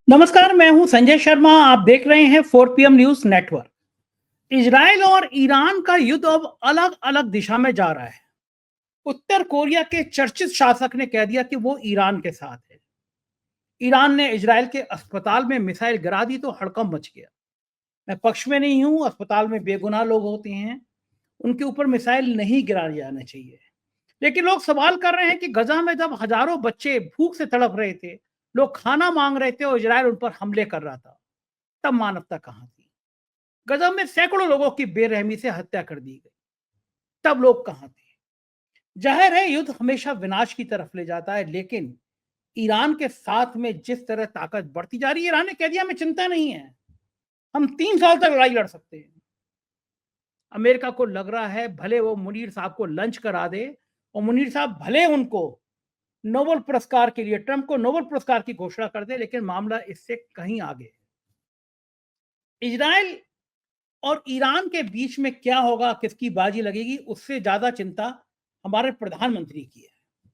नमस्कार, मैं हूं संजय शर्मा। आप देख रहे हैं 4 PM न्यूज नेटवर्क। इजराइल और ईरान का युद्ध अब अलग अलग दिशा में जा रहा है। उत्तर कोरिया के चर्चित शासक ने कह दिया कि वो ईरान के साथ है। ईरान ने इजराइल के अस्पताल में मिसाइल गिरा दी तो हड़कंप मच गया। मैं पक्ष में नहीं हूं, अस्पताल में बेगुनाह लोग होते हैं, उनके ऊपर मिसाइल नहीं गिराए जाने चाहिए। लेकिन लोग सवाल कर रहे हैं कि गजा में जब हजारों बच्चे भूख से तड़प रहे थे, लोग खाना मांग रहे थे और इजराइल उन पर हमले कर रहा था, तब मानवता कहाँ थी? गजब में सैकड़ों लोगों की बेरहमी से हत्या कर दी गई, तब लोग कहां थे? जाहिर है युद्ध हमेशा विनाश की तरफ ले जाता है, लेकिन ईरान के साथ में जिस तरह ताकत बढ़ती जा रही है, ईरान ने कह दिया हमें चिंता नहीं है, हम 3 साल तक लड़ाई लड़ सकते हैं। अमेरिका को लग रहा है भले वो मुनीर साहब को लंच करा दे और मुनीर साहब भले उनको नोबेल पुरस्कार के लिए, ट्रंप को नोबेल पुरस्कार की घोषणा कर दे, लेकिन मामला इससे कहीं आगे है। इजराइल और ईरान के बीच में क्या होगा, किसकी बाजी लगेगी, उससे ज्यादा चिंता हमारे प्रधानमंत्री की है।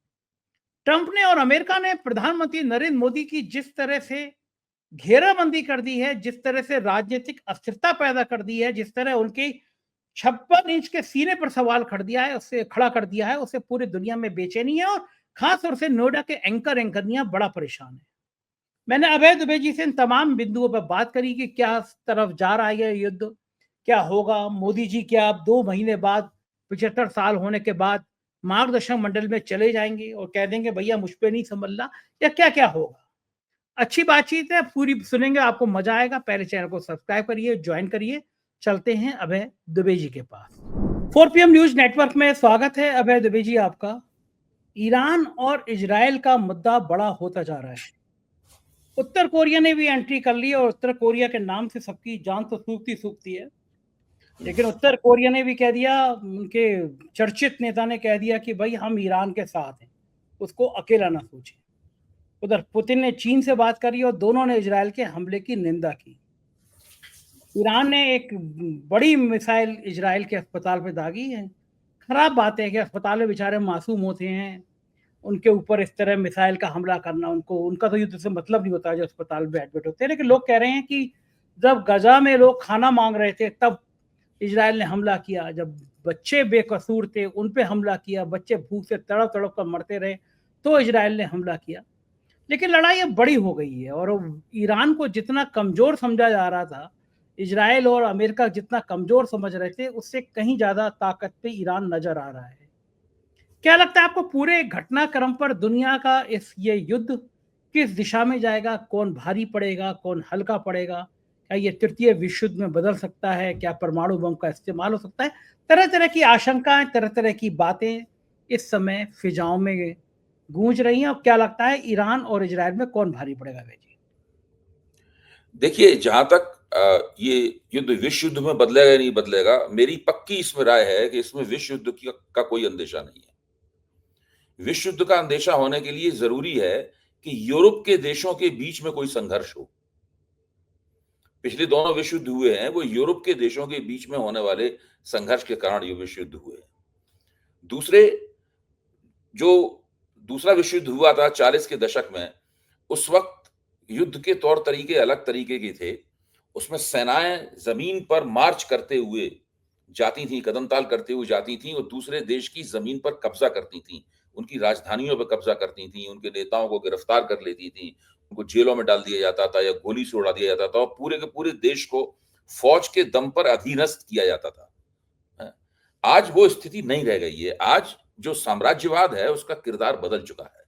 ट्रंप ने और अमेरिका ने प्रधानमंत्री नरेंद्र मोदी की जिस तरह से घेराबंदी कर दी है, जिस तरह से राजनीतिक अस्थिरता पैदा कर दी है, जिस तरह उनके 56 इंच के सीने पर सवाल खड़ा कर दिया है, उससे पूरी दुनिया में बेचैनी है और खास तौर से नोएडा के एंकरनियां बड़ा परेशान है। मैंने अभय दुबे जी से इन तमाम बिंदुओं पर बात करी कि क्या तरफ जा रहा है यह युद्ध, क्या होगा। मोदी जी क्या अब 2 महीने बाद, 75 साल होने के बाद मार्गदर्शक मंडल में चले जाएंगे और कह देंगे भैया मुझ पे नहीं संभलना, या क्या क्या होगा? अच्छी बातचीत है, पूरी सुनेंगे, आपको मजा आएगा। पहले चैनल को सब्सक्राइब करिए, ज्वाइन करिए। चलते हैं अभय दुबे जी के पास। 4 PM न्यूज नेटवर्क में स्वागत है अभय दुबे जी आपका। ईरान और इजराइल का मुद्दा बड़ा होता जा रहा है। उत्तर कोरिया ने भी एंट्री कर ली और उत्तर कोरिया के नाम से सबकी जान तो सूखती सूखती है, लेकिन उत्तर कोरिया ने भी कह दिया, उनके चर्चित नेता ने कह दिया कि भाई हम ईरान के साथ हैं, उसको अकेला ना सोचें। उधर पुतिन ने चीन से बात करी और दोनों ने इजराइल के हमले की निंदा की। ईरान ने एक बड़ी मिसाइल इजराइल के अस्पताल पे दागी है। खराब बात है कि अस्पताल में बेचारे मासूम होते हैं, उनके ऊपर इस तरह मिसाइल का हमला करना, उनका तो युद्ध से मतलब नहीं होता जो अस्पताल में एडमिट होते हैं। लेकिन लोग कह रहे हैं कि जब गजा में लोग खाना मांग रहे थे तब इजराइल ने हमला किया, जब बच्चे बेकसूर थे उन पे हमला किया, बच्चे भूख से तड़प तड़प कर मरते रहे तो इजराइल ने हमला किया। लेकिन लड़ाई अब बड़ी हो गई है और ईरान को जितना कमजोर समझा जा रहा था, इजराइल और अमेरिका जितना कमजोर समझ रहे थे, उससे कहीं ज्यादा ताकत पे ईरान नजर आ रहा है। क्या लगता है आपको पूरे घटनाक्रम पर दुनिया का ये युद्ध किस दिशा में जाएगा? कौन भारी पड़ेगा, कौन हल्का पड़ेगा? क्या ये तृतीय विश्व युद्ध में बदल सकता है? क्या परमाणु बम का इस्तेमाल हो सकता है? तरह तरह की आशंकाएं, तरह तरह की बातें इस समय फिजाओं में गूंज रही हैं। और क्या लगता है ईरान और इजराइल में कौन भारी पड़ेगा भाई जी? देखिए, जहाँ तक ये युद्ध विश्व युद्ध में बदलेगा या नहीं बदलेगा, मेरी पक्की इसमें राय है कि इसमें विश्व युद्ध का कोई अंदेशा नहीं है। विश्व युद्ध का अंदेशा होने के लिए ज़रूरी है कि यूरोप के देशों के बीच में कोई संघर्ष हो। पिछले दोनों विश्व युद्ध हुए हैं, वो यूरोप के देशों के बीच में होने वाले संघर्ष के कारण ये विश्व युद्ध हुए हैं। दूसरे जो दूसरा विश्व युद्ध हुआ था 40 के दशक में, उस वक़्त युद्ध के तौर तरीके अलग तरीके के थे। उसमें सेनाएँ ज़मीन पर मार्च करते हुए जाती थीं, कदमताल करते हुए जाती थीं और दूसरे देश की ज़मीन पर कब्ज़ा करती थीं। उनकी राजधानियों पर कब्ज़ा करती थीं, उनके नेताओं को गिरफ्तार कर लेती थीं, उनको जेलों में डाल दिया जाता था या गोली से उड़ा दिया जाता था और पूरे के पूरे देश को फ़ौज के दम पर अधीनस्थ किया जाता था। हैं? आज वो स्थिति नहीं रह गई है। आज जो साम्राज्यवाद है, उसका किरदार बदल चुका है।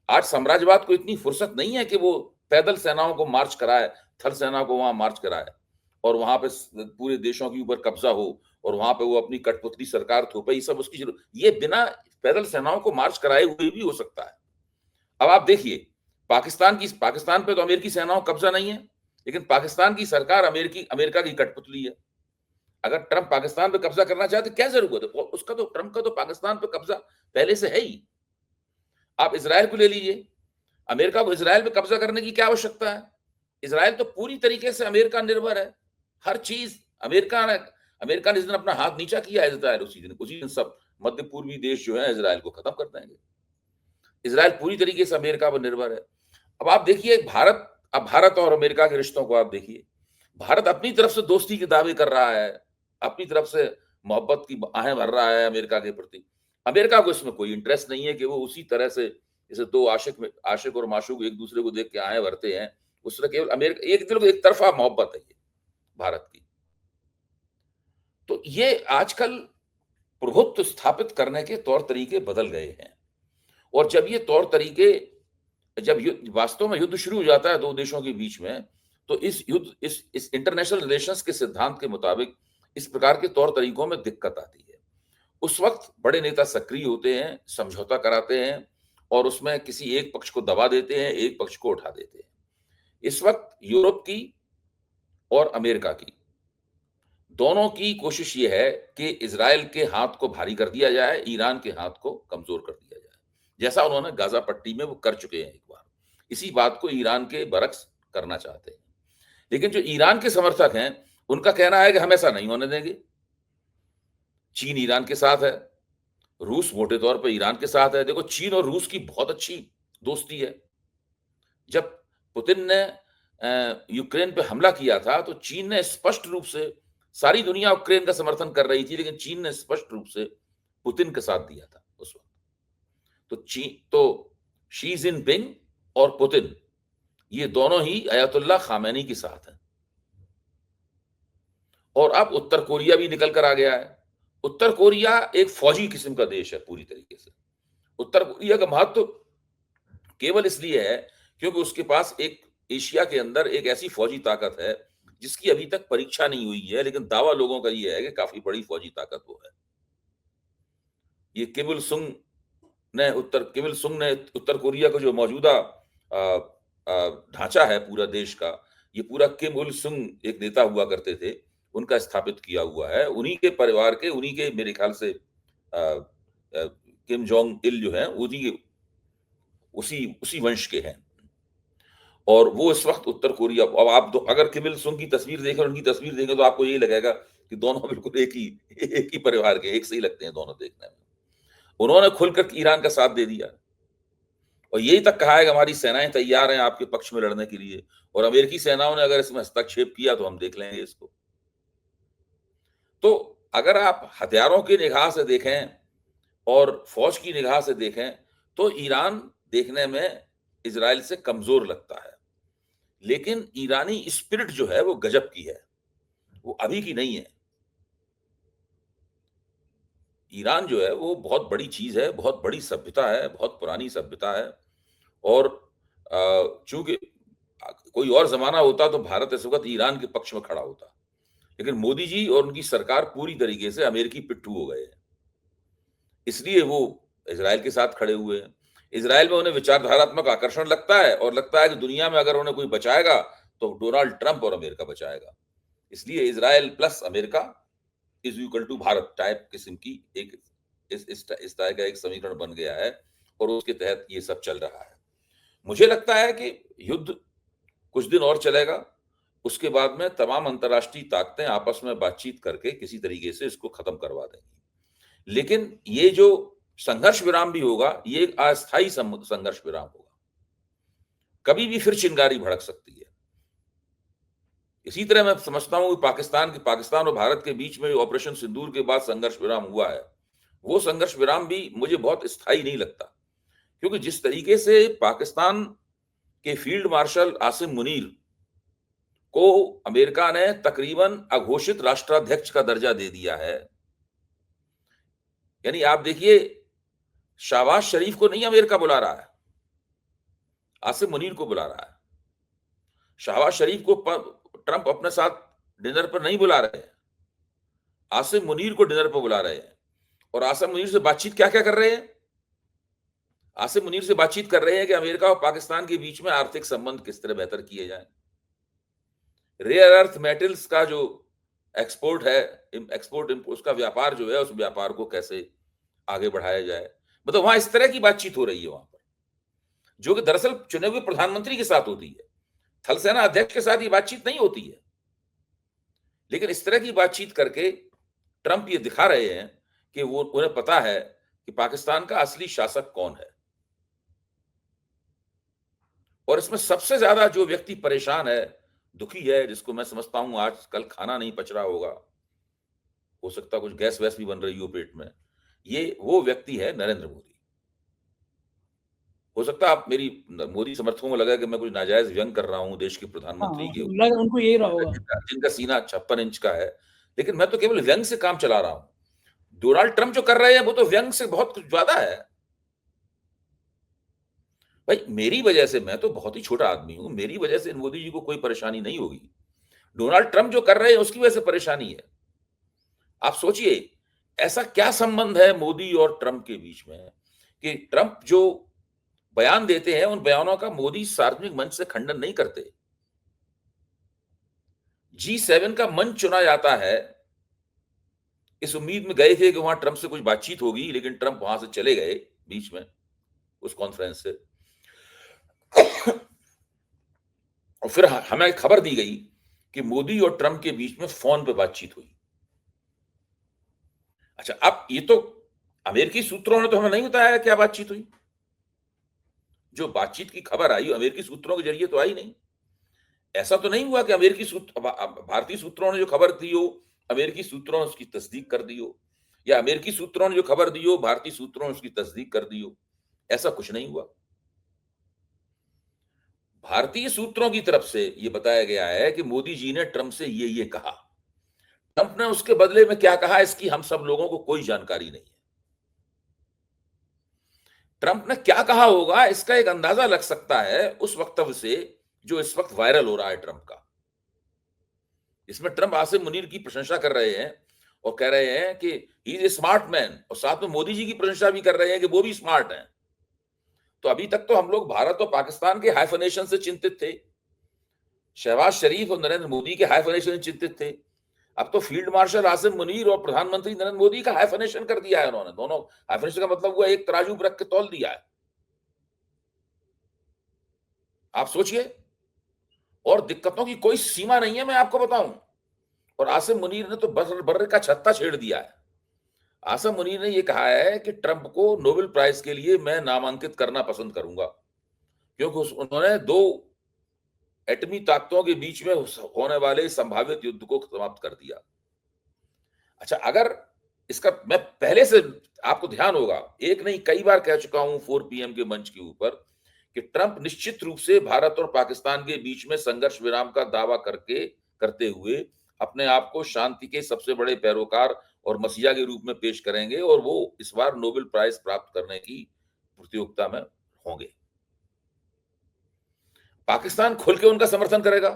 आज साम्राज्यवाद को इतनी फुर्सत नहीं है कि वो पैदल सेनाओं को मार्च कराए, थल सेना को वहां मार्च कराए और वहां पे पूरे देशों के ऊपर कब्जा हो और वहां पे वो अपनी कठपुतली सरकार थोपे। ये सब उसकी जरूरत, ये बिना पैदल सेनाओं को मार्च कराए हुए भी हो सकता है। अब आप देखिए, पाकिस्तान पे तो अमेरिकी सेनाओं का कब्जा नहीं है, लेकिन पाकिस्तान की सरकार अमेरिका की कठपुतली है। अगर ट्रंप पाकिस्तान पे कब्जा करना चाहते, क्या जरूरत है उसका? तो ट्रंप का तो पाकिस्तान पे कब्जा पहले से है ही। आप इसराइल को ले लीजिए, अमेरिका को इसराइल पे कब्जा करने की क्या आवश्यकता है? इसराइल तो पूरी तरीके से अमेरिका निर्भर है। हर चीज अमेरिका ने जिस दिन अपना हाथ नीचा किया है इसराइल, उसी दिन सब मध्य पूर्वी देश जो है इसराइल को खत्म कर देंगे। इसराइल पूरी तरीके से अमेरिका पर निर्भर है। अब आप देखिए, भारत अब भारत और अमेरिका के रिश्तों को आप देखिए, भारत अपनी तरफ से दोस्ती के दावे कर रहा है, अपनी तरफ से मोहब्बत की आहें भर रहा है अमेरिका के प्रति। अमेरिका को इसमें कोई इंटरेस्ट नहीं है कि वो उसी तरह से जैसे 2 आशिक और माशूक एक दूसरे को देख के आहें भरते हैं, उस तरह केवल अमेरिका एक तरफ़ा मोहब्बत है ये भारत की। तो ये आजकल प्रभुत्व स्थापित करने के तौर तरीके बदल गए हैं और जब ये तौर तरीके जब वास्तव में युद्ध शुरू हो जाता है 2 देशों के बीच में, तो इस युद्ध इस इंटरनेशनल रिलेशंस के सिद्धांत के मुताबिक इस प्रकार के तौर तरीकों में दिक्कत आती है। उस वक़्त बड़े नेता सक्रिय होते हैं, समझौता कराते हैं और उसमें किसी एक पक्ष को दबा देते हैं, एक पक्ष को उठा देते हैं। इस वक़्त यूरोप की और अमेरिका की, दोनों की कोशिश ये है कि इज़राइल के हाथ को भारी कर दिया जाए, ईरान के हाथ को कमज़ोर कर दिया जाए। जैसा उन्होंने गाज़ा पट्टी में वो कर चुके हैं एक बार। इसी बात को ईरान के बरक्स करना चाहते हैं। लेकिन जो ईरान के समर्थक हैं, उनका कहना है कि हम ऐसा नहीं होने देंगे। चीन ईरान के साथ है, रूस मोटे तौर पे ईरान के साथ है। देखो चीन और रूस की बहुत अच्छी दोस्ती है। जब पुतिन ने यूक्रेन पे हमला किया था, तो चीन ने स्पष्ट रूप से सारी दुनिया यूक्रेन का समर्थन कर रही थी, लेकिन चीन ने स्पष्ट रूप से पुतिन का साथ दिया था उस वक़्त। तो शी जिनपिंग और पुतिन, ये दोनों ही अयतुल्लाह खामेनी के साथ हैं। और अब उत्तर कोरिया भी निकल कर आ गया है। उत्तर कोरिया एक फौजी किस्म का देश है पूरी तरीके से। उत्तर कोरिया का महत्व केवल इसलिए है क्योंकि उसके पास एक एशिया के अंदर एक ऐसी फौजी ताकत है जिसकी अभी तक परीक्षा नहीं हुई है, लेकिन दावा लोगों का ये है कि काफी बड़ी फौजी ताकत वो है। ये किम इल सुंग ने उत्तर कोरिया का जो मौजूदा ढांचा है पूरा देश का, ये पूरा किम इल सुंग एक नेता हुआ करते थे, उनका स्थापित किया हुआ है। उन्हीं के परिवार के, उन्हीं के मेरे ख्याल से किम जोंग इल जो है, उसी वंश के हैं। और वो इस वक्त उत्तर कोरिया, अब आप अगर किम इल सुंग की तस्वीर देखें और उनकी तस्वीर देखें तो आपको यही लगेगा कि दोनों बिल्कुल एक ही परिवार के, एक से ही लगते हैं दोनों देखने में। उन्होंने खुलकर ईरान का साथ दे दिया और यही तक कहा है कि हमारी सेनाएं तैयार हैं आपके पक्ष में लड़ने के लिए, और अमेरिकी सेनाओं ने अगर इसमें हस्तक्षेप किया तो हम देख लेंगे इसको। तो अगर आप हथियारों की निगाह से देखें और फौज की निगाह से देखें तो ईरान देखने में इजराइल से कमजोर लगता है, लेकिन ईरानी स्पिरिट जो है वो गजब की है, वो अभी की नहीं है। ईरान जो है वो बहुत बड़ी चीज है, बहुत बड़ी सभ्यता है, बहुत पुरानी सभ्यता है। और चूंकि कोई और जमाना होता तो भारत इस वक्त ईरान के पक्ष में खड़ा होता, लेकिन मोदी जी और उनकी सरकार पूरी तरीके से अमेरिकी पिट्ठू हो गए हैं, इसलिए वो इजराइल के साथ खड़े हुए हैं। इजराइल में उन्हें विचारधारात्मक आकर्षण लगता है और लगता है कि दुनिया में अगर उन्हें कोई बचाएगा तो डोनाल्ड ट्रंप और अमेरिका बचाएगा। इसलिए Israel plus America is equal to Bharat type किस्म की एक इस तरह का एक समीकरण बन गया है और उसके तहत ये सब चल रहा है। मुझे लगता है कि युद्ध कुछ दिन और चलेगा, उसके बाद में तमाम अंतर्राष्ट्रीय ताकतें आपस में बातचीत करके किसी तरीके से इसको खत्म करवा देंगी। लेकिन ये जो संघर्ष विराम भी होगा, ये एक अस्थायी संघर्ष विराम होगा, कभी भी फिर चिंगारी भड़क सकती है। इसी तरह मैं समझता हूं कि पाकिस्तान और भारत के बीच में ऑपरेशन सिंदूर के बाद संघर्ष विराम हुआ है, वो संघर्ष विराम भी मुझे बहुत स्थायी नहीं लगता, क्योंकि जिस तरीके से पाकिस्तान के फील्ड मार्शल आसिम मुनीर को अमेरिका ने तकरीबन अघोषित राष्ट्राध्यक्ष का दर्जा दे दिया है। यानी आप देखिए, शहबाज शरीफ को नहीं अमेरिका बुला रहा है, आसिम मुनीर को बुला रहा है। शहबाज शरीफ को ट्रंप अपने साथ डिनर पर नहीं बुला रहे हैं, आसिम मुनीर को डिनर पर बुला रहे हैं। और आसिम मुनीर से बातचीत क्या क्या कर रहे हैं? आसिम मुनीर से बातचीत कर रहे हैं कि अमेरिका और पाकिस्तान के बीच में आर्थिक संबंध किस तरह बेहतर किए जाएं, रेयर अर्थ मेटल्स का जो एक्सपोर्ट उसका व्यापार जो है, उस व्यापार को कैसे आगे बढ़ाया जाए। मतलब वहां इस तरह की बातचीत हो रही है वहां पर, जो कि दरअसल चुने हुए प्रधानमंत्री के साथ होती है, थल सेना अध्यक्ष के साथ ये बातचीत नहीं होती है। लेकिन इस तरह की बातचीत करके ट्रंप ये दिखा रहे हैं कि वो उन्हें पता है कि पाकिस्तान का असली शासक कौन है। और इसमें सबसे ज्यादा जो व्यक्ति परेशान है, दुखी है, जिसको मैं समझता हूं आज कल खाना नहीं पच रहा होगा, हो सकता कुछ गैस वैस भी बन रही हो पेट में, ये वो व्यक्ति है नरेंद्र मोदी। हो सकता है आप मेरी मोदी समर्थकों को लगा कि मैं कुछ नाजायज व्यंग कर रहा हूं देश के प्रधानमंत्री हाँ, के लग उनको यही रहा होगा। जिनका सीना 56 इंच का है, लेकिन मैं तो केवल व्यंग से काम चला रहा हूं। डोनाल्ड ट्रंप जो कर रहे हैं वो तो व्यंग से बहुत कुछ ज्यादा है। भाई मेरी वजह से, मैं तो बहुत ही छोटा आदमी हूं, मेरी वजह से मोदी जी को कोई परेशानी नहीं होगी। डोनाल्ड ट्रंप जो कर रहे हैं उसकी वजह से परेशानी है। आप सोचिए ऐसा क्या संबंध है मोदी और ट्रंप के बीच में कि ट्रंप जो बयान देते हैं उन बयानों का मोदी सार्वजनिक मंच से खंडन नहीं करते। G7 का मंच चुना जाता है, इस उम्मीद में गए थे कि वहां ट्रंप से कुछ बातचीत होगी, लेकिन ट्रंप वहां से चले गए बीच में उस कॉन्फ्रेंस से। और फिर हमें खबर दी गई कि मोदी और ट्रंप के बीच में फोन पे बातचीत हुई। अच्छा, अब ये तो अमेरिकी सूत्रों ने तो हमें नहीं बताया क्या बातचीत हुई। जो बातचीत की खबर आई अमेरिकी सूत्रों के जरिए तो आई नहीं। ऐसा तो नहीं हुआ कि अमेरिकी सूत्र भारतीय सूत्रों ने जो खबर दी हो अमेरिकी सूत्रों ने उसकी तस्दीक कर दी हो, या अमेरिकी सूत्रों ने जो खबर दी हो भारतीय सूत्रों ने उसकी तस्दीक कर दी हो। ऐसा कुछ नहीं हुआ। भारतीय सूत्रों की तरफ से यह बताया गया है कि मोदी जी ने ट्रंप से ये कहा। ट्रंप ने उसके बदले में क्या कहा इसकी हम सब लोगों को कोई जानकारी नहीं है। ट्रंप ने क्या कहा होगा इसका एक अंदाजा लग सकता है उस वक्तव्य से जो इस वक्त वायरल हो रहा है ट्रंप का। इसमें ट्रंप आसिम मुनीर की प्रशंसा कर रहे हैं और कह रहे हैं कि he is a smart man, और साथ में मोदी जी की प्रशंसा भी कर रहे हैं कि वो भी स्मार्ट हैं। तो अभी तक तो हम लोग भारत और पाकिस्तान के हाइफनेशन से चिंतित थे, शहबाज शरीफ और नरेंद्र मोदी के हाइफनेशन से चिंतित थे। अब तो फील्ड मार्शल आसिम मुनीर और प्रधानमंत्री नरेंद्र मोदी का हाइफनेशन कर दिया है उन्होंने। दोनों हाइफनेशन का मतलब हुआ एक तराजू पर रख के तौल दिया है। आप सोचिए, और दिक्कतों की कोई सीमा नहीं है, मैं आपको बताऊं। और आसिम मुनीर ने तो बर्र का छत्ता छेड़ दिया है। आसिम मुनीर ने यह कहा है कि ट्रंप को नोबेल प्राइज के लिए मैं नामांकित करना पसंद करूंगा, क्योंकि उन्होंने दो एटमी ताकतों के बीच में होने वाले संभावित युद्ध को समाप्त कर दिया। अच्छा, अगर इसका मैं पहले से, आपको ध्यान होगा, एक नहीं कई बार कह चुका हूं 4 PM के मंच के ऊपर कि ट्रंप निश्चित रूप से भारत और पाकिस्तान के बीच में संघर्ष विराम का दावा करते हुए अपने आप को शांति के सबसे बड़े पैरोकार और मसीहा के रूप में पेश करेंगे, और वो इस बार नोबेल प्राइज प्राप्त करने की प्रतियोगिता में होंगे। पाकिस्तान खुल के उनका समर्थन करेगा।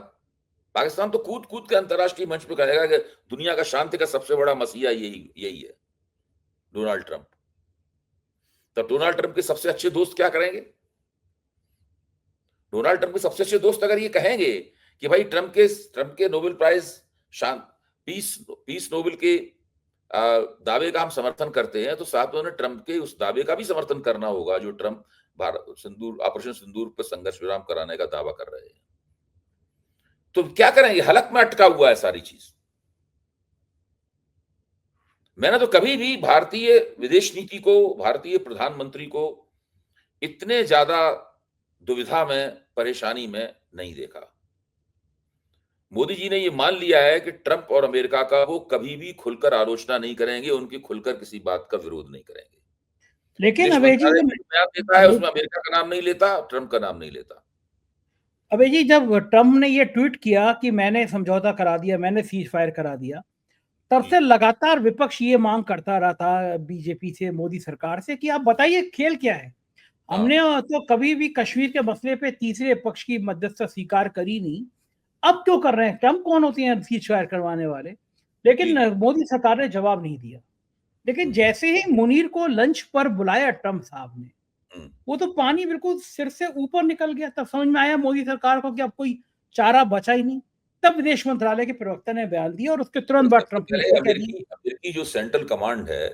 पाकिस्तान तो कूद कूद के अंतरराष्ट्रीय मंच पे कहेगा कि दुनिया का शांति का सबसे बड़ा मसीहा यही है, डोनाल्ड ट्रंप। तो डोनाल्ड ट्रंप के सबसे अच्छे दोस्त क्या करेंगे? डोनाल्ड ट्रंप के सबसे अच्छे दोस्त अगर ये कहेंगे कि भाई ट्रंप के नोबेल प्राइज पीस नोबेल के दावे का हम समर्थन करते हैं, तो साथ में उन्हें ट्रंप के उस दावे का भी समर्थन करना होगा जो ट्रंप ऑपरेशन सिंदूर पर संघर्ष विराम कराने का दावा कर रहे हैं। तो क्या करेंगे? हलक में अटका हुआ है सारी चीज। मैंने तो कभी भी भारतीय विदेश नीति को, भारतीय प्रधानमंत्री को इतने ज्यादा दुविधा में, परेशानी में नहीं देखा। मोदी जी ने ये मान लिया है कि ट्रंप और अमेरिका का वो कभी भी खुलकर आलोचना नहीं करेंगे, उनकी खुलकर किसी बात का विरोध नहीं करेंगे। लेकिन विदेश अभय जी, मंत्रालय ने बयान देता है उसमें अमेरिका का नाम नहीं लेता, ट्रंप का नाम नहीं लेता। अभय जी, जब ट्रंप ने ये ट्वीट किया कि मैंने समझौता करा दिया, मैंने सीज फायर करा दिया, तब से लगातार विपक्ष ये मांग करता रहा था बीजेपी से, मोदी सरकार से, कि आप बताइए खेल क्या है। हमने तो कभी भी कश्मीर के मसले पे तीसरे पक्ष की मध्यस्थता स्वीकार करी नहीं, अब क्यों कर रहे हैं? ट्रंप कौन होते हैं सीज फायर करवाने वाले? लेकिन मोदी सरकार ने जवाब नहीं दिया। लेकिन जैसे ही मुनीर को लंच पर बुलाया ट्रंप साहब ने, वो तो पानी बिल्कुल सिर से ऊपर निकल गया। तब समझ में आया मोदी सरकार को कि अब कोई चारा बचा ही नहीं। तब विदेश मंत्रालय के प्रवक्ता ने बयान दिया और उसके तुरंत बाद ट्रंप ने अमेरिकी जो सेंट्रल कमांड है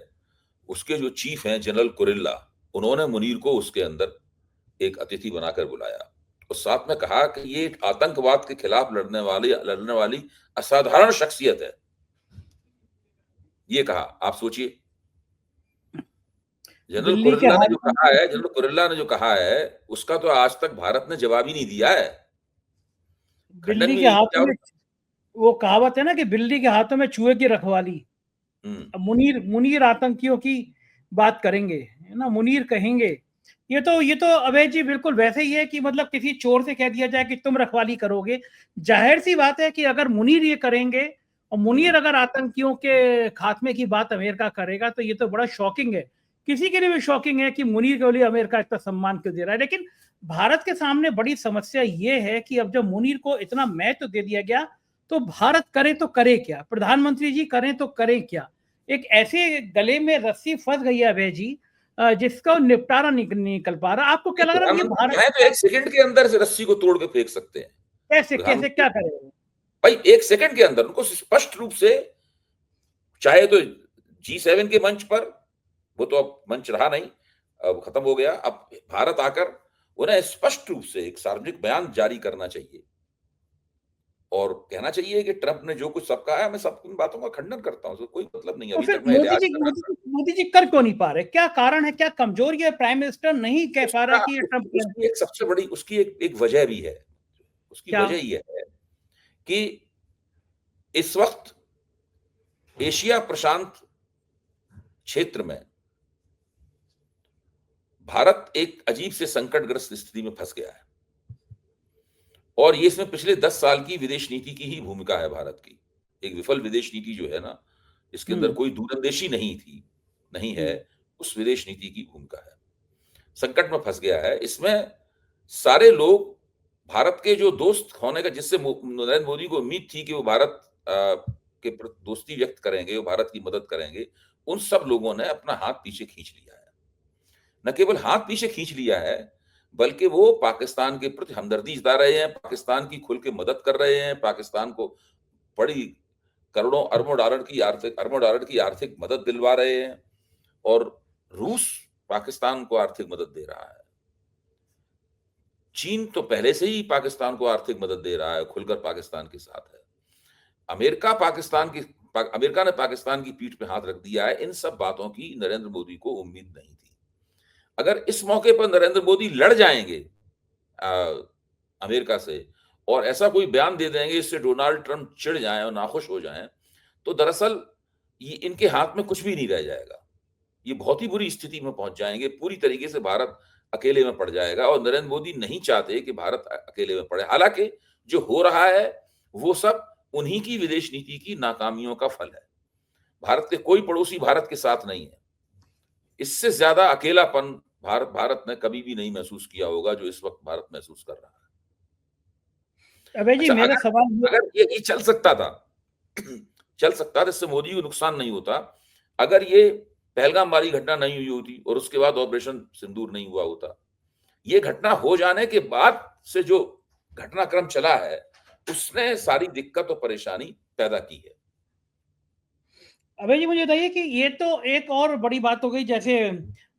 उसके जो चीफ हैं जनरल कुरिल्ला, उन्होंने मुनीर को उसके अंदर एक अतिथि बनाकर बुलाया और साथ में कहा कि ये एक आतंकवाद के खिलाफ लड़ने वाली असाधारण शख्सियत है। ये कहा, आप सोचिए। दिल्ली के हालात जनरल कुरेला ने जो कहा है, उसका तो आज तक भारत ने जवाब ही नहीं दिया है। खंडन बिल्ली भी के नहीं हाथों किया। में, वो कहावत है ना कि बिल्ली के हाथों में चूहे की रखवाली। हुँ। अब मुनीर मुनीर आतंकियों की बात करेंगे, है ना? मुनीर कहेंगे। ये तो अभय जी बिल्कुल वैसे ही है कि मतलब किसी चोर से कह दिया जाए कि तुम रखवाली करोगे। ज़ाहिर-सी बात है कि अगर मुनीर ये करेंगे और मुनीर हुँ। अगर आतंकियों के खात्मे की बात अमेरिका करेगा तो ये तो बड़ा शॉकिंग है। किसी के लिए भी शॉकिंग है कि मुनीर के लिए अमेरिका इतना सम्मान क्यों दे रहा है। लेकिन भारत के सामने बड़ी समस्या ये है कि अब जब मुनीर को इतना महत्व दे दिया गया, तो भारत करे तो करे क्या? प्रधानमंत्री जी करें तो करें क्या? एक ऐसे गले में रस्सी फँस गई है अभय जी, जिसका निपटारा निकल पा रहा। आपको क्या नहीं, लग रहा है ये प्रधानमंत्री भारत चाहे तो 1 सेकंड के अंदर से रस्सी को तोड़ के फेंक सकते हैं। कैसे कैसे प्रधानमंत्री क्या करेगा? भाई 1 सेकंड के अंदर उनको स्पष्ट रूप से, चाहे तो G7 के मंच पर, वो तो अब मंच रहा नहीं, अब खत्म हो गया। अब भारत आकर उन्हें स्पष्ट रूप से एक सार्वजनिक बयान जारी करना चाहिए और कहना चाहिए कि ट्रंप ने जो कुछ सब कहा है, मैं सब उन बातों का खंडन करता हूँ, उसका कोई मतलब नहीं है। तो अभी फिर तक मैं लिहाज़ कर रहा था। मोदी जी कर क्यों नहीं पा रहे? क्या कारण है? क्या कमजोरी है? प्राइम मिनिस्टर नहीं कह पा रहा उसका कि ये ट्रंप किया है? उसकी एक सबसे बड़ी उसकी एक एक वजह भी है। उसकी क्या? वजह ये है कि इस वक़्त एशिया प्रशांत क्षेत्र में भारत एक अजीब से संकटग्रस्त स्थिति में फँस गया है। और ये इसमें पिछले 10 साल की विदेश नीति की ही भूमिका है भारत की। एक विफल विदेश नीति जो है ना, इसके अंदर हुँ, कोई दूरंदेशी नहीं थी, नहीं है, हुँ, उस विदेश नीति की भूमिका है। संकट में फँस गया है। इसमें सारे लोग भारत के जो दोस्त होने का, जिससे नरेंद्र मोदी को उम्मीद थी कि वो भारत के प्रति दोस्ती व्यक्त करेंगे, वो भारत की मदद करेंगे, उन सब लोगों ने अपना हाथ पीछे खींच लिया है। न केवल हाथ पीछे खींच लिया है, बल्कि वो पाकिस्तान के प्रति हमदर्दी जता रहे हैं, पाकिस्तान की खुल के मदद कर रहे हैं, पाकिस्तान को बड़ी करोड़ों अरबों डॉलर की आर्थिक मदद दिलवा रहे हैं और रूस पाकिस्तान को आर्थिक मदद दे रहा है। चीन तो पहले से ही पाकिस्तान को आर्थिक मदद दे रहा है, खुलकर पाकिस्तान के साथ है। अमेरिका ने पाकिस्तान की पीठ पे हाथ रख दिया है। इन सब बातों की नरेंद्र मोदी को उम्मीद नहीं थी। अगर इस मौके पर नरेंद्र मोदी लड़ जाएंगे अ, अमेरिका से और ऐसा कोई बयान दे देंगे जिससे डोनाल्ड ट्रंप चिढ़ जाएं और नाखुश हो जाएं, तो दरअसल ये इनके हाथ में कुछ भी नहीं रह जाएगा। ये बहुत ही बुरी स्थिति में पहुंच जाएंगे। पूरी तरीके से भारत अकेले में पड़ जाएगा और नरेंद्र मोदी नहीं चाहते कि भारत अकेले में पड़े। हालांकि जो हो रहा है वो सब उन्हीं की विदेश नीति की नाकामियों का फल है। भारत के कोई पड़ोसी भारत के साथ नहीं है। इससे ज्यादा अकेलापन भारत ने कभी भी नहीं महसूस किया होगा जो इस वक्त भारत महसूस कर रहा है। अभय जी अच्छा, मेरा अगर सवाल ये अगर ये चल सकता था, चल सकता था, इससे मोदी को नुकसान नहीं होता। अगर ये पहलगाम वाली घटना नहीं हुई होती और उसके बाद ऑपरेशन सिंदूर नहीं हुआ होता। ये घटना हो जाने के बाद से जो घटनाक्रम चला है, उसने सारी दिक्कत और परेशानी पैदा की है। अभय जी मुझे बताइए कि ये तो एक और बड़ी बात हो गई, जैसे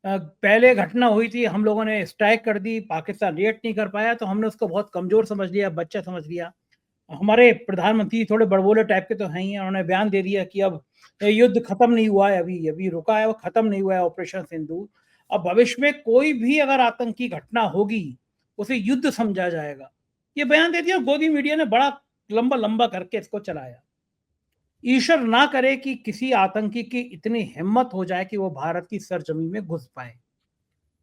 पहले घटना हुई थी, हम लोगों ने स्ट्राइक कर दी, पाकिस्तान रिएक्ट नहीं कर पाया तो हमने उसको बहुत कमज़ोर समझ लिया, बच्चा समझ लिया। हमारे प्रधानमंत्री थोड़े बड़बोले टाइप के तो हैं ही हैं, उन्होंने बयान दे दिया कि अब ये युद्ध खत्म नहीं हुआ है, अभी अभी रुका है, वो खत्म नहीं हुआ है ऑपरेशन सिंदूर। अब भविष्य में कोई भी अगर आतंकी घटना होगी, उसे युद्ध समझा जाएगा। ये बयान दे दिया, गोदी मीडिया ने बड़ा लंबा-लंबा करके इसको चलाया। ईश्वर ना करे कि किसी आतंकी की इतनी हिम्मत हो जाए कि वो भारत की सरजमीन में घुस पाए।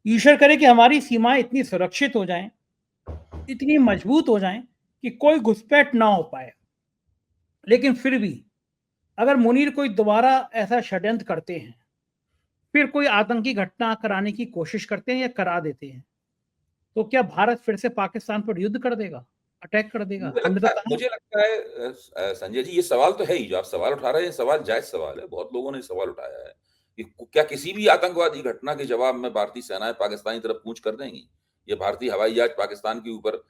ईश्वर करे कि हमारी सीमाएं इतनी सुरक्षित हो जाएं, इतनी मजबूत हो जाएं कि कोई घुसपैठ ना हो पाए। लेकिन फिर भी अगर मुनीर कोई दोबारा ऐसा षड्यंत्र करते हैं, फिर कोई आतंकी घटना कराने की कोशिश करते हैं या करा देते हैं, तो क्या भारत फिर से पाकिस्तान पर युद्ध कर देगा, अटैक कर देगा? हमने तो कहा मुझे लगता है संजय जी, ये सवाल तो है ही, जो आप सवाल उठा रहे हैं, सवाल जायज़ सवाल है। बहुत लोगों ने सवाल उठाया है कि क्या किसी भी आतंकवादी घटना के जवाब में भारतीय सेनाएँ पाकिस्तानी तरफ कूच कर देंगी? ये भारतीय हवाई जहाज पाकिस्तान के ऊपर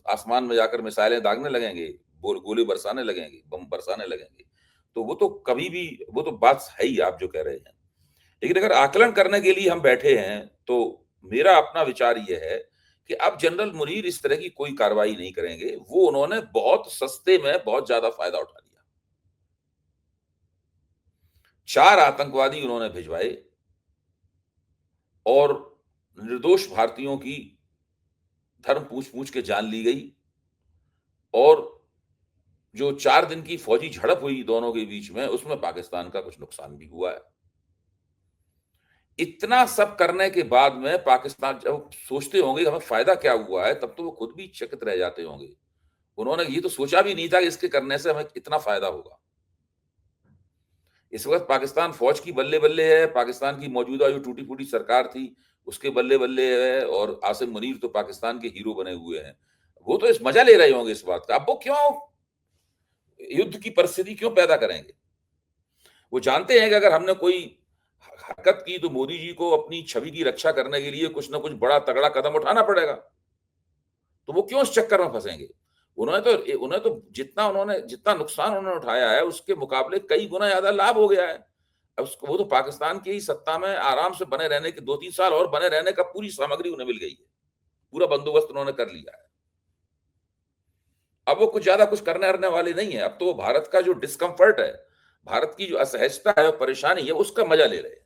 आसमान में जाकर मिसाइलें दागने लगेंगे, गोले बरसाने लगेंगे, बम बरसाने लगेंगे। तो वो तो कभी भी, वो तो बात है ही आप जो कह रहे हैं। लेकिन अगर आकलन करने के लिए हम बैठे हैं, तो मेरा अपना विचार ये है कि अब जनरल मुनीर इस तरह की कोई कार्रवाई नहीं करेंगे। वो उन्होंने बहुत सस्ते में बहुत ज्यादा फायदा उठा लिया। 4 आतंकवादी उन्होंने भिजवाए, और निर्दोष भारतीयों की धर्म पूछ-पूछ के जान ली गई और जो 4 दिन की फौजी झड़प हुई दोनों के बीच में, उसमें पाकिस्तान का कुछ नुकसान भी हुआ है। इतना सब करने के बाद में पाकिस्तान जब सोचते होंगे हमें फ़ायदा क्या हुआ है, तब तो वो खुद भी चकित रह जाते होंगे। उन्होंने ये तो सोचा भी नहीं था कि इसके करने से हमें इतना फ़ायदा होगा। इस वक़्त पाकिस्तान फ़ौज की बल्ले-बल्ले है, पाकिस्तान की मौजूदा जो टूटी-फूटी सरकार थी, उसके बल्ले-बल्ले है और आसिम मुनीर तो पाकिस्तान के हीरो बने हुए हैं। वो तो इस मज़ा ले रहे होंगे इस बात का। अब वो क्यों युद्ध की परिस्थिति क्यों पैदा करेंगे? वो जानते हैं कि अगर हमने कोई हरकत की तो मोदी जी को अपनी छवि की रक्षा करने के लिए कुछ न कुछ बड़ा तगड़ा कदम उठाना पड़ेगा। तो वो क्यों इस चक्कर में फँसेंगे? उन्हें तो जितना नुकसान उन्होंने उठाया है, उसके मुकाबले कई गुना ज़्यादा लाभ हो गया है। अब उसको वो तो पाकिस्तान की ही सत्ता में आराम से बने रहने के 2-3 साल और बने रहने का पूरी सामग्री उन्हें मिल गई है। पूरा बंदोबस्त उन्होंने कर लिया है। अब वो कुछ ज़्यादा कुछ करने-वरने वाले नहीं है। अब तो वो भारत का जो डिस्कम्फर्ट है, भारत की जो असहजता है, परेशानी है, उसका मज़ा ले रहे हैं।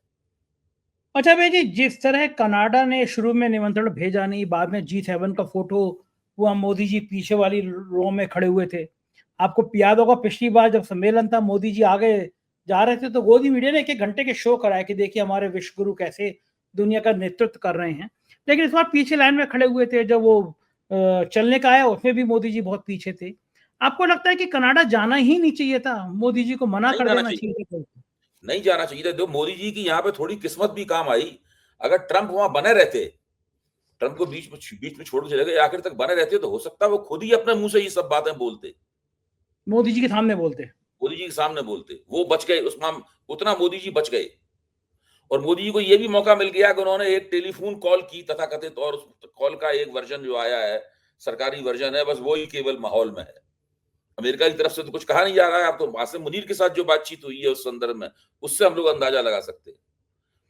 अच्छा भैया जी, जिस तरह कनाडा ने शुरू में निमंत्रण भेजा नहीं, बाद में G7 का फोटो हुआ, मोदी जी पीछे वाली रो में खड़े हुए थे। आपको याद होगा पिछली बार जब सम्मेलन था, मोदी जी आगे जा रहे थे तो गोदी मीडिया ने 1-1 घंटे के शो कराए कि देखिए हमारे विश्व गुरु कैसे दुनिया का नेतृत्व कर रहे हैं। लेकिन इस बार पीछे लाइन में खड़े हुए थे, जब वो चलने का आया उसमें भी मोदी जी बहुत पीछे थे। आपको लगता है कि कनाडा जाना ही नहीं चाहिए था? मोदी जी को मना नहीं कर जाना देना चाहिए। चाहिए था? नहीं जाना चाहिए था। तो मोदी जी की यहाँ पे थोड़ी किस्मत भी काम आई। अगर ट्रंप वहाँ बने रहते, ट्रंप को बीच में छोड़ के चले गए, आखिर तक बने रहते तो हो सकता है वो खुद ही अपने मुँह से ये सब बातें बोलते। मोदी जी के सामने बोलते। मोदी जी के सामने बोलते। वो बच गए उस माम उतना मोदी जी बच गए। और मोदी जी को ये भी मौका मिल गया कि उन्होंने एक टेलीफ़ोन कॉल की तथाकथित और उस कॉल का एक वर्ज़न जो आया है, सरकारी वर्ज़न है, बस वो ही केवल माहौल में है। अमेरिका की तरफ से तो कुछ कहा नहीं जा रहा है। आप तो आसिम मुनीर के साथ जो बातचीत हुई है उस संदर्भ में, उससे हम लोग अंदाज़ा लगा सकते हैं।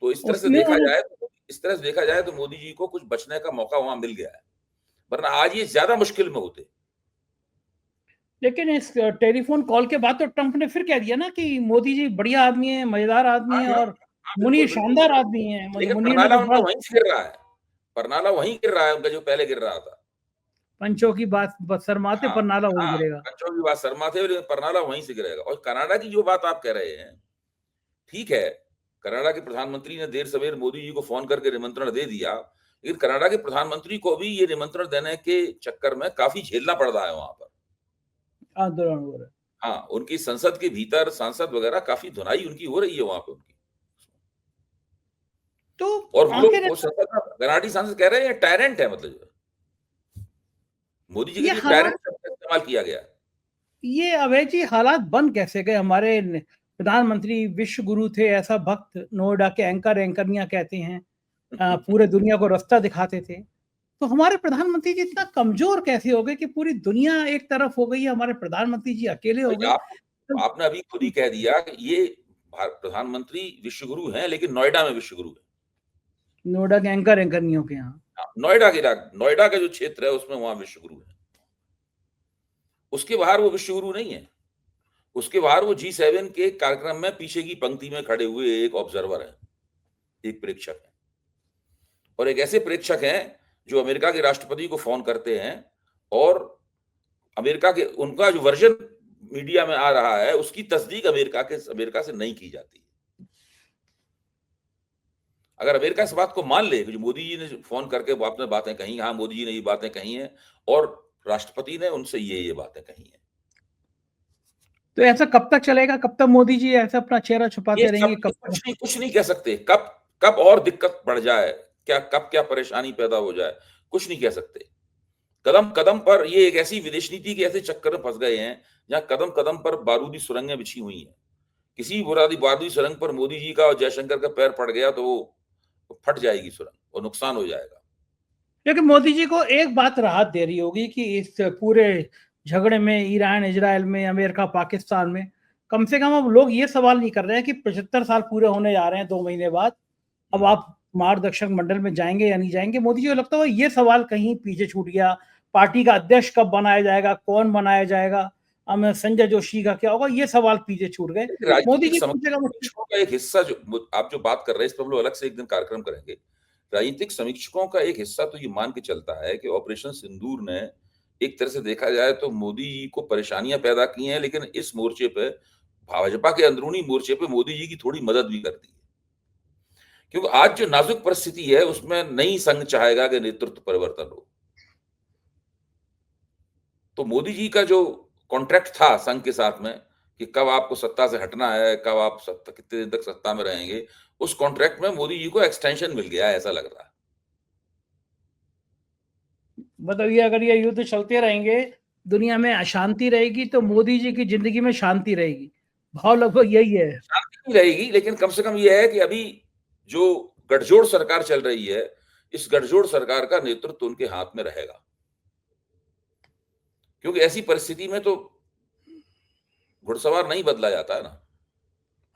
तो उसमें इस तरह से देखा जाए तो मोदी जी को कुछ बचने का मौका वहाँ मिल गया है। वरना आज ये ज़्यादा मुश्किल में होते। लेकिन इस टेलीफोन कॉल के बाद तो ट्रंप ने फिर कह दिया ना कि मोदी जी बढ़िया आदमी है, मजेदार आदमी हाँ, है हाँ। और हाँ, मुनीर बिल्कुल, बिल्कुल। शानदार आदमी है। लेकिन मुनीर ने परनाला तो उनका बड़ा वहीं से गिर रहा है। परनाला वहीं गिर रहा है उनका जो पहले गिर रहा था। पंचों की बात शर्माते हाँ, पर नाला वही हाँ, गिरेगा। बच्चों की बात शर्मा थे लेकिन परनाला वहीं से गिरेगा। और कनाडा की जो बात आप कह रहे हैं, ठीक है, कनाडा के प्रधानमंत्री ने देर-सवेर मोदी जी को फ़ोन करके निमंत्रण दे दिया, लेकिन कनाडा के प्रधानमंत्री को भी ये निमंत्रण देने के चक्कर में काफ़ी झेलना पड़ रहा है वहाँ पर। आंदोलन हो रहा है। हाँ, उनकी संसद के भीतर सांसद वगैरह काफ़ी धुनाई उनकी हो रही है वहाँ पे उनकी। तो और वो लोग आखिर वो संसद में कनाडी सांसद कह रहे हैं ये टायरेंट है मतलब जो है। मोदी जी के ये लिए हालात टायरेंट शब्द का इस्तेमाल किया गया है। ये अभय जी हालात बन कैसे गए? हमारे प्रधानमंत्री विश्व गुरु थे, ऐसा भक्त, नोएडा के एंकरियां कहते हैं, पूरे दुनिया को रास्ता दिखाते थे। तो हमारे प्रधानमंत्री जी इतना कमजोर कैसे हो गए कि पूरी दुनिया एक तरफ हो गई है, हमारे प्रधानमंत्री जी अकेले हो भाई गए? तो आपने अभी खुद ही कह दिया कि ये प्रधानमंत्री विश्वगुरु हैं लेकिन नोएडा में विश्वगुरु हैं। नोएडा के एंकरियों के यहाँ। हाँ, नोएडा का जो क्षेत्र है उसमें वहाँ विश्वगुरु है। उसके बाहर वो विश्वगुरु नहीं है। उसके बाहर वो G7 के कार्यक्रम में पीछे की पंक्ति में खड़े हुए एक ऑब्जर्वर हैं, एक प्रेक्षक हैं। और एक ऐसे प्रेक्षक हैं जो अमेरिका के राष्ट्रपति को फ़ोन करते हैं और उनका जो वर्ज़न मीडिया में आ रहा है उसकी तस्दीक अमेरिका से नहीं की जाती। अगर अमेरिका इस बात को मान ले कि जो मोदी जी ने फ़ोन करके वो आपने बातें कही, हाँ, मोदी जी ने ये बातें कही हैं और राष्ट्रपति ने उनसे ये बातें कही हैं। तो ऐसा कब तक चलेगा? कब तक मोदी जी ऐसा अपना चेहरा ये छुपाते सब रहेंगे? ये कब तक? कुछ नहीं कह सकते। कब कब और दिक्कत बढ़ जाए, क्या परेशानी पैदा हो जाए, कुछ नहीं कह सकते। कदम-कदम पर ये एक ऐसी विदेश नीति के ऐसे चक्कर में फँस गए हैं, जहाँ कदम-कदम पर बारूदी सुरंगें बिछी हुई हैं। किसी बारूदी सुरंग पर मोदी जी का और जयशंकर का पैर पड़ गया तो वो फट जाएगी सुरंग और नुकसान हो जाएगा। लेकिन मोदी जी को एक बात राहत दे रही होगी कि इस पूरे झगड़े में, ईरान इजराइल में, अमेरिका पाकिस्तान में, कम से कम अब लोग ये सवाल नहीं कर रहे हैं कि 75 साल पूरे होने जा रहे हैं 2 महीने बाद, अब आप मार्गदर्शक मंडल में जाएंगे या नहीं जाएंगे? मोदी जी को लगता है ये सवाल कहीं पीछे छूट गया। पार्टी का अध्यक्ष कब बनाया जाएगा, कौन बनाया जाएगा, संजय जोशी का क्या होगा, ये सवाल पीछे छूट गए। मोदी राजनीतिक जी पूछेगा मुझसे। समस्याओं का एक हिस्सा जो आप जो बात कर रहे हैं इस पर हम लोग अलग से एक दिन कार्यक्रम करेंगे। राजनीतिक समीक्षकों का एक हिस्सा तो ये मान के चलता है कि ऑपरेशन सिंदूर ने एक तरह से देखा जाए तो मोदी जी को परेशानियां पैदा की हैं, लेकिन इस मोर्चे पे, भाजपा के अंदरूनी मोर्चे पे मोदी जी की थोड़ी मदद भी कर दी है। क्योंकि आज जो नाजुक परिस्थिति है उसमें नई संघ चाहेगा कि नेतृत्व परिवर्तन हो। तो मोदी जी का जो कॉन्ट्रैक्ट था संघ के साथ में कि कब आपको सत्ता से हटना है, कब आप सत्ता कितने दिन तक सत्ता में रहेंगे, उस कॉन्ट्रैक्ट में मोदी जी को एक्सटेंशन मिल गया है, ऐसा लग रहा है। मतलब ये अगर ये युद्ध चलते रहेंगे, दुनिया में अशांति रहेगी तो मोदी जी की जिंदगी में शांति रहेगी। भाव लगभग यही है। शांति नहीं रहेगी, लेकिन कम से कम ये है कि अभी जो गठजोड़ सरकार चल रही है, इस गठजोड़ सरकार का नेतृत्व उनके हाथ में रहेगा। क्योंकि ऐसी परिस्थिति में तो घुड़सवार नहीं बदला जाता है ना।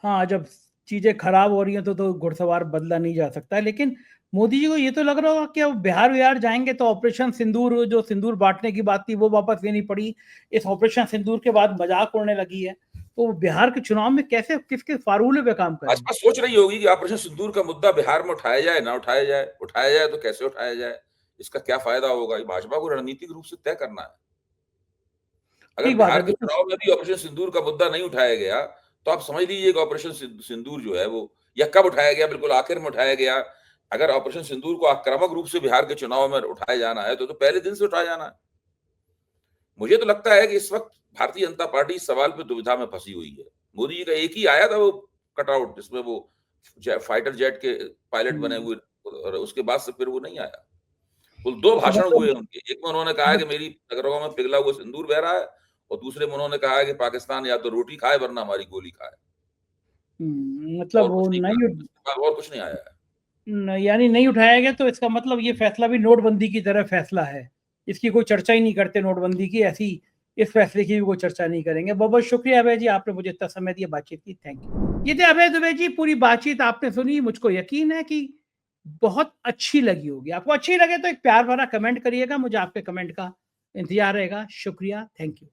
हाँ, जब चीजें खराब हो रही हैं तो घुड़सवार बदला नहीं जा सकता है। लेकिन मोदी जी को ये तो लग रहा होगा कि अब बिहार जाएंगे तो ऑपरेशन सिंदूर, जो सिंदूर बांटने की बात थी, वो वापस लेनी पड़ी। इस ऑपरेशन सिंदूर के बाद मजाक उड़ने लगी है। तो बिहार के चुनाव में कैसे किसके फारूले पे काम करेंगे? भाजपा सोच रही होगी कि ऑपरेशन सिंदूर का मुद्दा बिहार में उठाया जाए, ना उठाया जाए, उठाया जाए तो कैसे उठाया जाए, इसका क्या फायदा होगा, ये भाजपा को रणनीतिक रूप से तय करना है। अगर ठीक बात बिहार है, के बिल्कुल। चुनाव में भी ऑपरेशन सिंदूर का मुद्दा नहीं उठाया गया, तो आप समझ लीजिए कि ऑपरेशन सिंदूर जो है वो, या कब उठाया गया, बिल्कुल आखिर में उठाया गया। अगर ऑपरेशन सिंदूर को आक्रामक रूप से बिहार के चुनाव में उठाया जाना है तो पहले दिन से उठाया जाना है। मुझे तो लगता है कि इस वक्त भारतीय जनता पार्टी इस सवाल पे दुविधा में फंसी हुई है। मोदी जी का एक ही आया था वो कटआउट, जिसमें वो फाइटर जेट के पायलट बने हुए, और उसके बाद से फिर वो नहीं आया। कुल 2 तो भाषण हुए मतलब उनके। एक में उन्होंने कहा है कि मेरी रगों में पिघला हुआ सिंदूर बह रहा है, और दूसरे में उन्होंने कहा है कि पाकिस्तान या तो रोटी खाए वरना हमारी गोली खाए। मतलब और वो कुछ नहीं नहीं, कहा, उसके बाद और कुछ नहीं आया है। यानी नहीं उठाया गया, तो इसका मतलब ये फैसला भी नोटबंदी की तरह फैसला है। इसकी कोई चर्चा ही नहीं करते नोटबंदी की, ऐसी इस फैसले की भी कोई चर्चा नहीं करेंगे। बहुत बहुत शुक्रिया अभय जी, आपने मुझे इतना समय दिया, बातचीत की, थैंक यू। ये थे अभय दुबे जी। पूरी बातचीत आपने सुनी, मुझको यकीन है कि बहुत अच्छी लगी होगी। आपको अच्छी लगे तो एक प्यार भरा कमेंट करिएगा, मुझे आपके कमेंट का इंतजार रहेगा। शुक्रिया, थैंक यू।